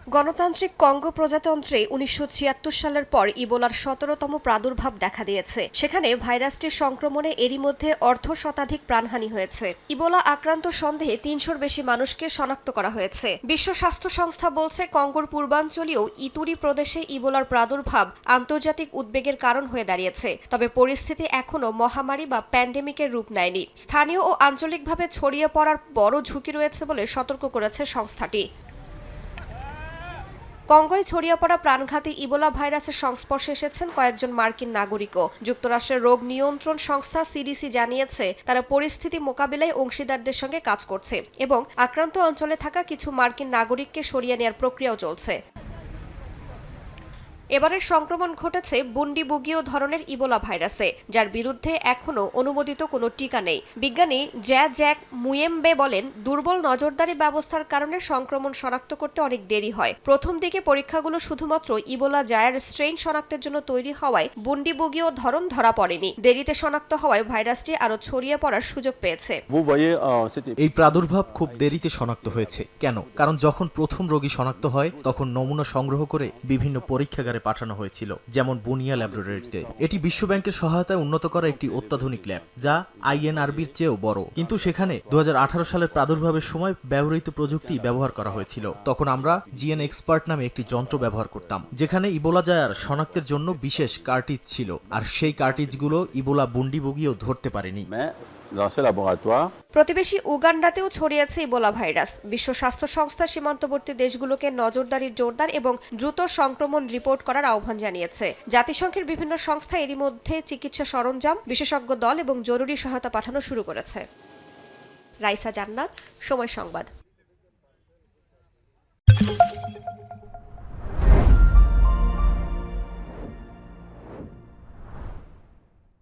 গণতান্ত্রিক কঙ্গো প্রজাতন্ত্রে ১৯৭৬ সালের পর ইবোলার ১৭তম প্রাদুর্ভাব দেখা দিয়েছে। সেখানে ভাইরাসটির সংক্রমণে এরই মধ্যে অর্ধশতাধিক প্রাণহানি হয়েছে। ইবোলা আক্রান্ত সন্দেহে ৩০০-র বেশি মানুষকে শনাক্ত করা হয়েছে। বিশ্ব স্বাস্থ্য সংস্থা বলছে, কঙ্গোর পূর্বাঞ্চলীয় ইতুরি প্রদেশে ইবোলার প্রাদুর্ভাব আন্তর্জাতিক উদ্বেগের কারণ হয়ে দাঁড়িয়েছে। তবে পরিস্থিতি এখনও মহামারী বা প্যান্ডেমিকের রূপ নেয়নি। স্থানীয় ও আঞ্চলিকভাবে ছড়িয়ে পড়ার বড় ঝুঁকি রয়েছে বলে সতর্ক করেছে সংস্থাটি। কঙ্গোয় ছড়িয়ে পড়া প্রাণঘাতী ইবোলা ভাইরাসের সংস্পর্শে এসেছেন কয়েকজন মার্কিন নাগরিকও। যুক্তরাষ্ট্রের রোগ নিয়ন্ত্রণ সংস্থা সিডিসি জানিয়েছে, তারা পরিস্থিতি মোকাবিলায় অংশীদারদের সঙ্গে কাজ করছে এবং আক্রান্ত অঞ্চলে থাকা কিছু মার্কিন নাগরিককে সরিয়ে নেওয়ার প্রক্রিয়াও চলছে। এবারের সংক্রমণ ঘটেছে বুন্ডিবুগীয় ধরনের ইবোলা ভাইরাসে, যার বিরুদ্ধে এখনও অনুমোদিত কোনো টিকা নেই। বিজ্ঞানী জ্যাক মুয়েম্বে বলেন, দুর্বল নজরদারি ব্যবস্থার কারণে সংক্রমণ শনাক্ত করতে অনেক দেরি হয়। প্রথম দিকে পরীক্ষাগুলো শুধুমাত্র ইবোলা জায়ার স্ট্রেইন শনাক্তের জন্য তৈরি হওয়ায় বুন্ডিবুগীয় ধরন ধরা পড়েনি। দেরিতে শনাক্ত হওয়ায় ভাইরাসটি আরও ছড়িয়ে পড়ার সুযোগ পেয়েছে। এই প্রাদুর্ভাব খুব দেরিতে শনাক্ত হয়েছে। কেন? কারণ যখন প্রথম রোগী শনাক্ত হয় তখন নমুনা সংগ্রহ করে বিভিন্ন পরীক্ষাগারে পাঠানো হয়েছিল, যেমন বুনিয়া ল্যাবরেটরিতে। এটি বিশ্বব্যাংকের সহায়তায় উন্নত করা একটি অত্যাধুনিক ল্যাব, যা আইএনআরবির চেয়েও বড়। কিন্তু সেখানে ২০১৮ সালের প্রাদুর্ভাবের সময় ব্যবহৃত প্রযুক্তি ব্যবহার করা হয়েছিল। তখন আমরা জিএন এক্সপার্ট নামে একটি যন্ত্র ব্যবহার করতাম, যেখানে ইবোলা জায়ার শনাক্তের জন্য বিশেষ কার্টিজ ছিল, আর সেই কার্টিজগুলো ইবোলা বুন্ডিবুগিও ধরতে পারেনি। প্রতিবেশী উগান্ডাতেও ছড়িয়েছে ইবোলা ভাইরাস। বিশ্ব স্বাস্থ্য সংস্থা সীমান্তবর্তী দেশগুলোকে নজরদারি জোরদার এবং দ্রুত সংক্রমণ রিপোর্ট করার আহ্বান জানিয়েছে। জাতিসংঘের বিভিন্ন সংস্থা এরই মধ্যে চিকিৎসা সরঞ্জাম, বিশেষজ্ঞ দল এবং জরুরি সহায়তা পাঠানো শুরু করেছে। রাইসা জান্নাত, সময় সংবাদ।